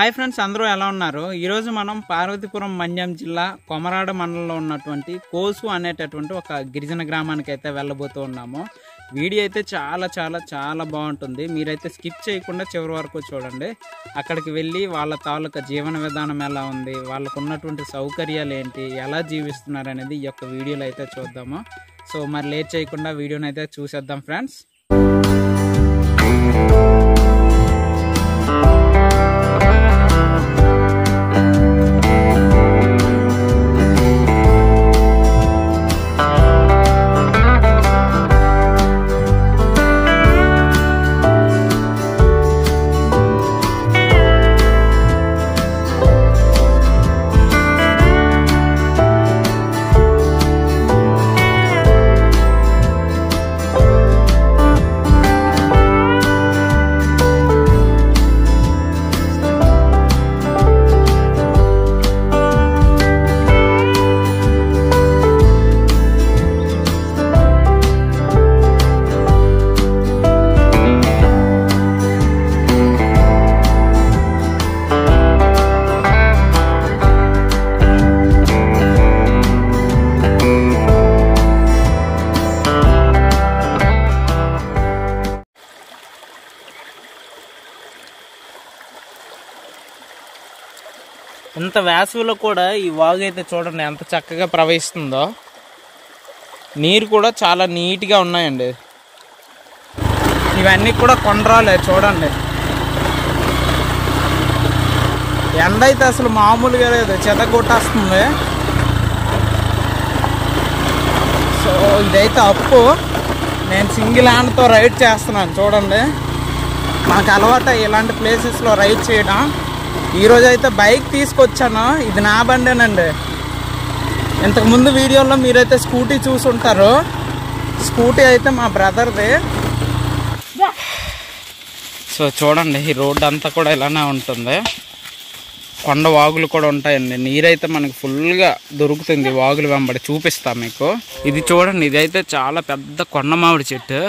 Hi friends, అందరూ ఎలా ఉన్నారు? ఈరోజు మనం పార్వతీపురం మన్యం జిల్లా కొమరాడ మండలంలో ఉన్నటువంటి కోసు అనేటటువంటి ఒక గిరిజన గ్రామానికి అయితే వెళ్ళబోతూ ఉన్నాము. వీడియో అయితే చాలా చాలా చాలా బాగుంటుంది. మీరైతే స్కిప్ చేయకుండా చివరి వరకు చూడండి. అక్కడికి వెళ్ళి వాళ్ళ తాలూకా జీవన విధానం ఎలా ఉంది, వాళ్ళకు ఉన్నటువంటి సౌకర్యాలు ఏంటి, ఎలా జీవిస్తున్నారు అనేది ఈ యొక్క వీడియోలో అయితే చూద్దాము. సో మరి లేట్ చేయకుండా వీడియోని అయితే చూసేద్దాం ఫ్రెండ్స్. ఇంత వేసవిలో కూడా ఈ వాగు అయితే చూడండి ఎంత చక్కగా ప్రవహిస్తుందో. నీరు కూడా చాలా నీట్గా ఉన్నాయండి. ఇవన్నీ కూడా కొండరాలే చూడండి. ఎండ అయితే అసలు మామూలుగా లేదు, చెదగొట్టేస్తుంది. సో ఇదైతే అప్పు. నేను సింగిల్ హ్యాండ్తో రైడ్ చేస్తున్నాను చూడండి. మాకు అలవాటు ఇలాంటి ప్లేసెస్లో రైడ్ చేయడం. ఈరోజు అయితే బైక్ తీసుకొచ్చాను. ఇది నా బండేనండి. ఇంతకుముందు వీడియోలో మీరైతే స్కూటీ చూసుంటారు. స్కూటీ అయితే మా బ్రదర్ది. సో చూడండి, ఈ రోడ్డు అంతా కూడా ఇలానే ఉంటుంది. కొండ వాగులు కూడా ఉంటాయండి. నీరైతే మనకు ఫుల్గా దొరుకుతుంది వాగులు వెంబడి. చూపిస్తా మీకు. ఇది చూడండి, ఇదైతే చాలా పెద్ద కొండ మామిడి చెట్టు.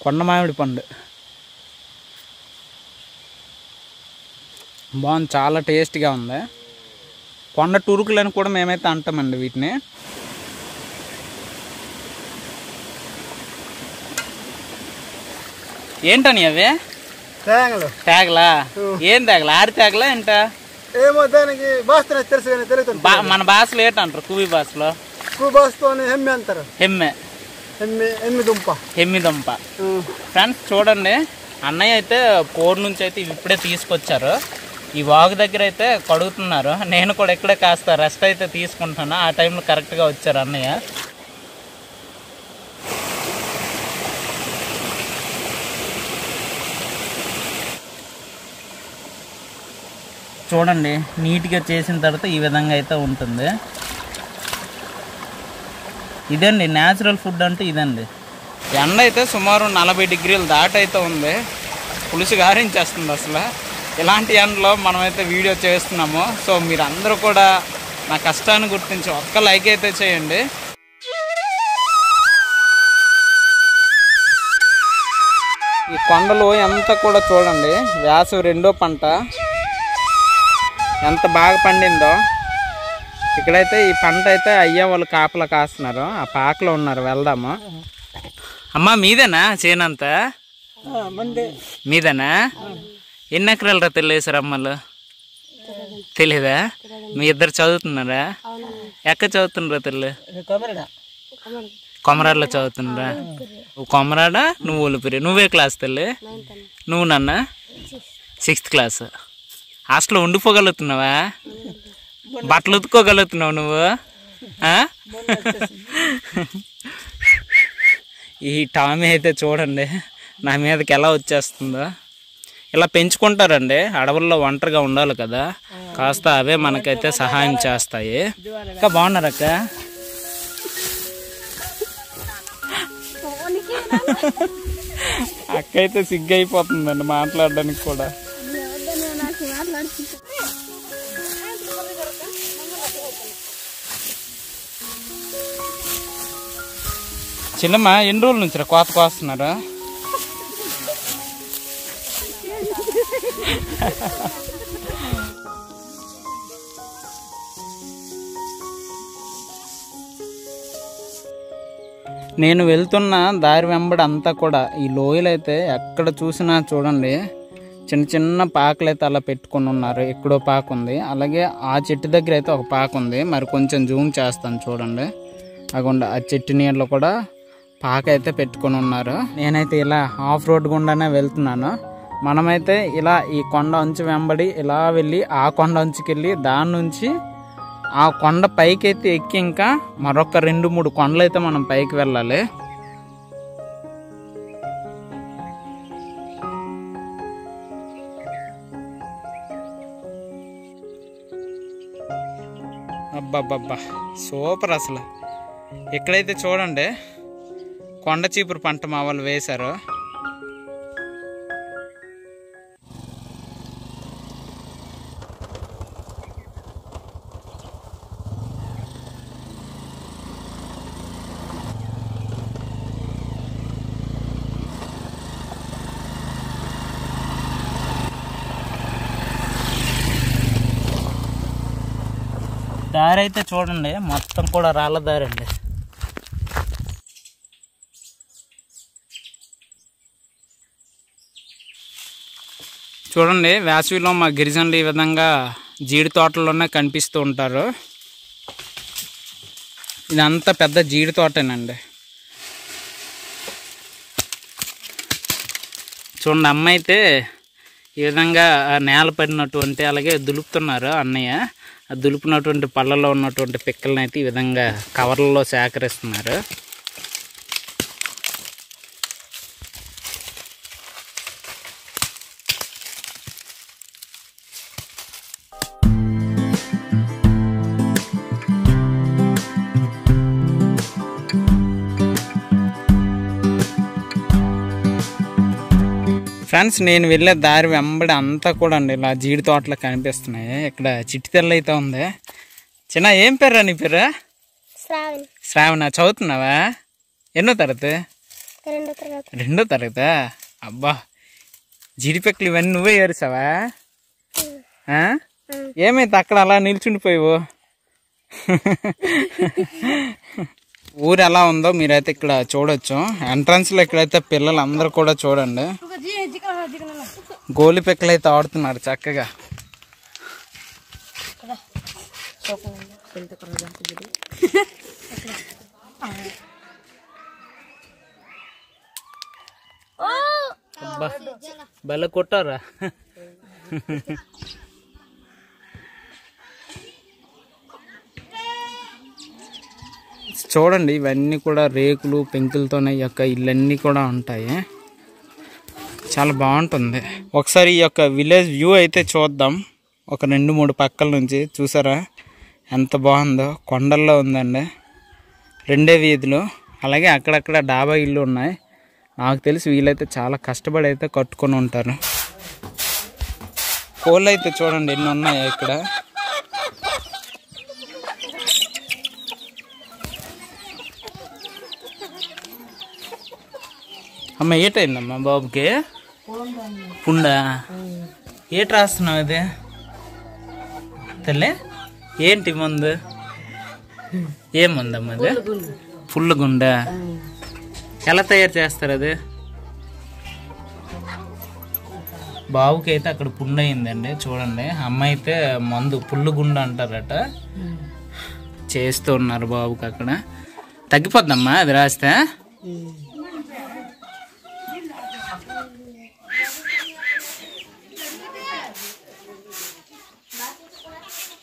కొండ మామిడి పండు బాగుంది, చాలా టేస్ట్గా ఉంది. కొండ టూరుకులని కూడా మేమైతే అంటామండి వీటిని. ఏంటని అవి? తేగలు. తేగలా? ఏం తేగల? ఆరి తేగలా ఏంట? ఏమో దానికి భాష తెలుసు కానీ తెలుగుతుంది. మన భాషలో ఏంటంటారు? కువి భాషలో భాషతో హెమ్మె అంటారు. హెమ్మె. హెమ్మి దుంప. హెమ్మి దుంప. ఫ్రెండ్స్ చూడండి, అన్నయ్య అయితే కోర్ నుంచి అయితే ఇప్పుడే తీసుకొచ్చారు. ఈ వాగు దగ్గర అయితే కడుగుతున్నారు. నేను కూడా ఇక్కడే కాస్త రెస్ట్ అయితే తీసుకుంటాను. ఆ టైంలో కరెక్ట్గా వచ్చారు అన్నయ్య. చూడండి, నీట్గా చేసిన తర్వాత ఈ విధంగా అయితే ఉంటుంది. ఇదండి న్యాచురల్ ఫుడ్ అంటే ఇదండి. ఎండ అయితే సుమారు 40 డిగ్రీలు దాటైతే ఉంది. పులుసు గారించేస్తుంది అసలు. ఇలాంటి ఎండలో మనమైతే వీడియో చేస్తున్నాము. సో మీరు అందరూ కూడా నా కష్టాన్ని గుర్తించి ఒక్క లైక్ అయితే చేయండి. ఈ కొండలు ఎంత కూడా చూడండి. వేసవి రెండో పంట ఎంత బాగా పండిందో. ఇక్కడైతే ఈ పంట అయితే అయ్యే వాళ్ళు కాపలా కాస్తున్నారు. ఆ పాకలో ఉన్నారు, వెళ్దాము. అమ్మా మీదేనా చేనంతా? మీదేనా? ఎన్ని ఎకరాలు రా తెలియసారు అమ్మలు? తెలీదా? మీ ఇద్దరు చదువుతున్నారా? ఎక్కడ చదువుతున్నారా తెలు? కొమరాడలో చదువుతున్నారా? నువ్వు కొమరాడ, నువ్వు ఊలిపిరి. నువ్వే క్లాస్ తెల్లి? నువ్వు నాన్న 6th క్లాస్. హాస్టల్లో ఉండిపోగలుగుతున్నావా? బట్టలు ఉతుక్కోగలుగుతున్నావు నువ్వు? ఈ టామీ అయితే చూడండి నా మీదకి ఎలా వచ్చేస్తుందో. ఇలా పెంచుకుంటారండి. అడవుల్లో ఒంటరిగా ఉండాలి కదా, కాస్త అవే మనకైతే సహాయం చేస్తాయి. ఇంకా బాగున్నారక్క? అక్క అయితే సిగ్గు అయిపోతుందండి మాట్లాడడానికి కూడా. చిన్నమ్మ ఎన్ని రోజుల నుంచి కోత కోస్తున్నారు? నేను వెళ్తున్న దారి వెంబడి అంతా కూడా ఈ లోయలు అయితే ఎక్కడ చూసినా చూడండి చిన్న చిన్న పాకలు అయితే అలా పెట్టుకొని ఉన్నారు. ఎక్కడో పాక ఉంది, అలాగే ఆ చెట్టు దగ్గర అయితే ఒక పాక ఉంది. మరి కొంచెం జూమ్ చేస్తాను చూడండి. అగోండి ఆ చెట్టు నీళ్ళలో కూడా పాక అయితే పెట్టుకొని ఉన్నారు. నేనైతే ఇలా ఆఫ్ రోడ్ గుండానే వెళ్తున్నాను. మనమైతే ఇలా ఈ కొండ అంచు వెంబడి ఇలా వెళ్ళి ఆ కొండ అంచుకెళ్ళి దాని నుంచి ఆ కొండ పైకి అయితే ఎక్కి ఇంకా మరొక 2-3 కొండలు అయితే మనం పైకి వెళ్ళాలి. అబ్బబ్బబ్బా సూపర్ అసలు. ఇక్కడైతే చూడండి కొండ చీపురు పంట మా వాళ్ళు వేశారు. దారి అయితే చూడండి మొత్తం కూడా రాళ్ళ దారి అండి. చూడండి వేసవిలో మా గిరిజనులు ఈ విధంగా జీడి తోటల్లోనే కనిపిస్తూ ఉంటారు. ఇదంతా పెద్ద జీడి తోటేనండి. చూడండి అమ్మ అయితే ఈ విధంగా నేల పడినటువంటి అలాగే దులుపుతున్నారు అన్నయ్య. ఆ దులుపునటువంటి పళ్ళలో ఉన్నటువంటి పిక్కలను అయితే ఈ విధంగా కవర్లలో సేకరిస్తున్నారు. ఫ్రెండ్స్ నేను వెళ్ళే దారి వెంబడి అంతా కూడా అండి ఇలా జీడి తోటలు కనిపిస్తున్నాయి. ఇక్కడ చిట్టి తెల్ల అయితే ఉంది. చిన్న ఏం పేరు నీ పేరు? శ్రావణ. చదువుతున్నావా? ఎన్నో తరగతి? 2వ తరగతా? అబ్బా జీడిపెక్కలు ఇవన్నీ నువ్వే ఏరిసావా? ఏమైతే అక్కడ అలా నిల్చుండిపోయావు? ఊరు ఎలా ఉందో మీరైతే ఇక్కడ చూడొచ్చు. ఎంట్రన్స్ లో ఇక్కడైతే పిల్లలు అందరూ కూడా చూడండి గోలి పిక్కలు అయితే ఆడుతున్నారు చక్కగా. భలే కొట్టారా. చూడండి ఇవన్నీ కూడా రేకులు పెంకులతోనే ఈ యొక్క ఇళ్ళన్నీ కూడా ఉంటాయి. చాలా బాగుంటుంది. ఒకసారి ఈ యొక్క విలేజ్ వ్యూ అయితే చూద్దాం. ఒక 2-3 పక్కల నుంచి చూసారా ఎంత బాగుందో. కొండల్లో ఉందండి 2 వీధులు. అలాగే అక్కడక్కడ డాబా ఇల్లు ఉన్నాయి. నాకు తెలిసి వీళ్ళైతే చాలా కష్టపడి అయితే కట్టుకొని ఉంటారు. కోళ్ళు అయితే చూడండి ఎన్ని ఉన్నాయి ఇక్కడ. అమ్మ ఏటైందమ్మా బాబుకి? పుండా. ఏట రాస్తున్నావు ఇది తల్లి? ఏంటి మందు? ఏం మందమ్మా అది? పుల్ల గుండా. ఎలా తయారు చేస్తారు అది? బాబుకి అయితే అక్కడ పుండు అయిందండి చూడండి. అమ్మ అయితే మందు పుల్లు గుండ అంటారట చేస్తూ ఉన్నారు బాబుకి. అక్కడ తగ్గిపోద్దమ్మా అది రాస్తే.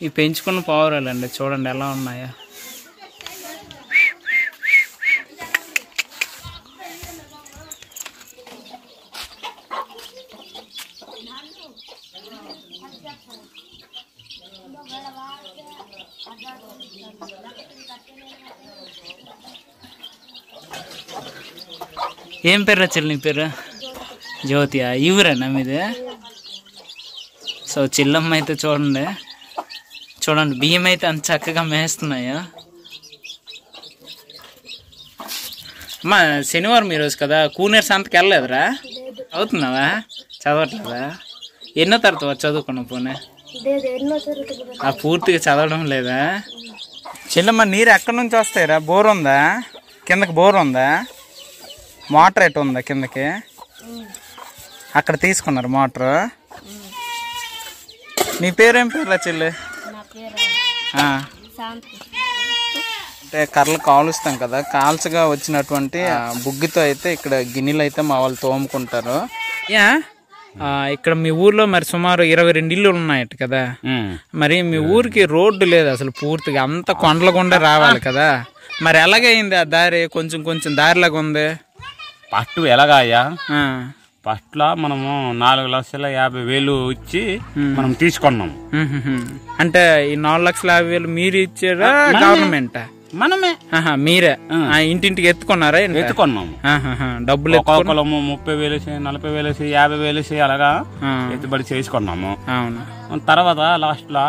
ఈ పెంచుకున్న పావురాలండి చూడండి ఎలా ఉన్నాయో. ఏం పేరు రచల్ నీ పేరు? జ్యోతియా? ఈ ఊరేనా మీది? సో చిల్లమ్మ అయితే చూడండి చూడండి బియ్యం అయితే అంత చక్కగా మేస్తున్నాయా. అమ్మా శనివారం ఈరోజు కదా, కూనేరు సంతకి వెళ్ళలేదురా? అవుతున్నావా? చదవట్లేదా? ఎన్నో తరగతి చదువుకున్నావు పోనీ? పూర్తిగా చదవడం లేదా? చెల్లెమ్మ నీరు ఎక్కడి నుంచి వస్తాయిరా? బోర్ ఉందా? కిందకి బోర్ ఉందా? మోటార్ ఎటు ఉందా కిందకి? అక్కడ తీసుకున్నారు మోటారు. నీ పేరేం పేర్లా చెల్లి? అంటే కర్రలు కాలుస్తాం కదా, కాల్చగా వచ్చినటువంటి బుగ్గితో అయితే ఇక్కడ గిన్నెలు అయితే మా వాళ్ళు తోముకుంటారు. ఇక్కడ మీ ఊర్లో మరి సుమారు 22 ఇల్లు ఉన్నాయట కదా, మరి మీ ఊరికి రోడ్డు లేదు అసలు, పూర్తిగా అంత కొండల గుండా రావాలి కదా, మరి ఎలాగైంది ఆ దారి? కొంచెం కొంచెం దారిలాగా ఉంది. ఫస్ట్ ఎలాగాయా, ఫస్ట్ లో మనము 4,50,000 ఇచ్చి మనం తీసుకున్నాం. అంటే ఈ 4,50,000 మీరు ఇచ్చారా గవర్నమెంట్? మనమే. మీరే ఇంటింటికి ఎత్తుకున్నారా? ఎత్తుకున్నాము. డబ్బులు ఒక్కొక్కలము 30,000, 40,000, 50,000 అలాగా ఎత్తుబడి చేసుకున్నాము. అవును. తర్వాత లాస్ట్ లో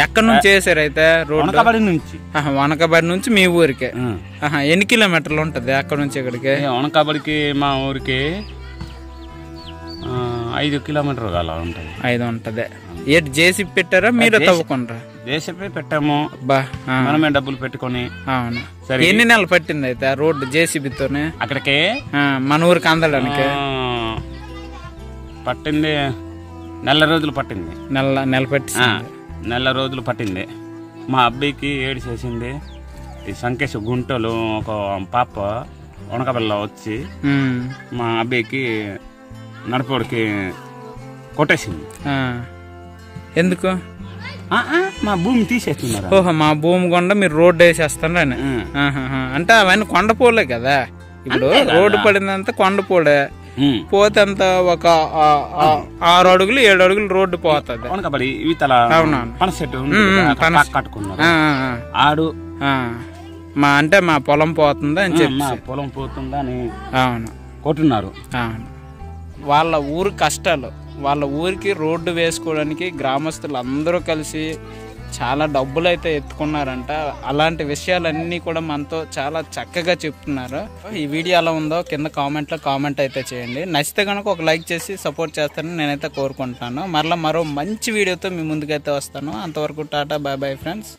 ఎక్కడి నుంచి చేసారు అయితే? వనకబడి నుంచి. వనకబడి నుంచి మీ ఊరికే ఎన్ని కిలోమీటర్లు ఉంటది అక్కడ నుంచి ఇక్కడికి? వనకబడికి మా ఊరికి 5 కిలోమీటర్లు అలా ఉంటది. 5 ఉంటది. ఏంటి జేసీబీ పెట్టారా మీరే తవ్వుకుంటారా? జేసీబీ పెట్టాము, బా మనమే డబ్బులు పెట్టుకొని. అవును. ఎన్ని నెలలు పట్టింది అయితే ఆ రోడ్డు జేసీబీతోనే అక్కడికి మన ఊరికి అందడానికి? పట్టింది 4 రోజులు పట్టింది. నెల పట్టి 4 రోజులు పట్టింది. మా అబ్బాయికి ఏడు చేసింది. ఈ సంకేశ గుంటలు ఒక పాప వనకబెల్ల వచ్చి మా అబ్బాయికి నడపడికి కొట్టేసింది. ఎందుకు? మా భూమి తీసేస్తున్నారు. ఓహో, మా భూమి కొండ మీరు రోడ్డు వేసేస్తారని. అంటే అవన్నీ కొండపోలే కదా, ఇప్పుడు రోడ్డు పడిందంతా కొండపోలే, పోతే అంత ఒక 6 అడుగులు 7 అడుగులు రోడ్డు పోతుంది. వనకబడి ఇతల పనసెట్టు కట్టుకున్నారు. ఆడు అంటే మా పొలం పోతుందా అని చెప్పి, మా పొలం పోతుందా అని అవును కొట్టున్నారు. అవును. వాళ్ళ ఊరు కష్టాలు, వాళ్ళ ఊరికి రోడ్డు వేసుకోవడానికి గ్రామస్తులు అందరూ కలిసి చాలా డబ్బులు అయితే ఎత్తుకున్నారంట. అలాంటి విషయాలన్నీ కూడా మనతో చాలా చక్కగా చెప్తున్నారు. ఈ వీడియో ఎలా ఉందో కింద కామెంట్లో కామెంట్ అయితే చేయండి. నచ్చితే కనుక ఒక లైక్ చేసి సపోర్ట్ చేస్తారని నేనైతే కోరుకుంటున్నాను. మరలా మరో మంచి వీడియోతో మీ ముందుకైతే వస్తాను. అంతవరకు టాటా, బాయ్ బాయ్ ఫ్రెండ్స్.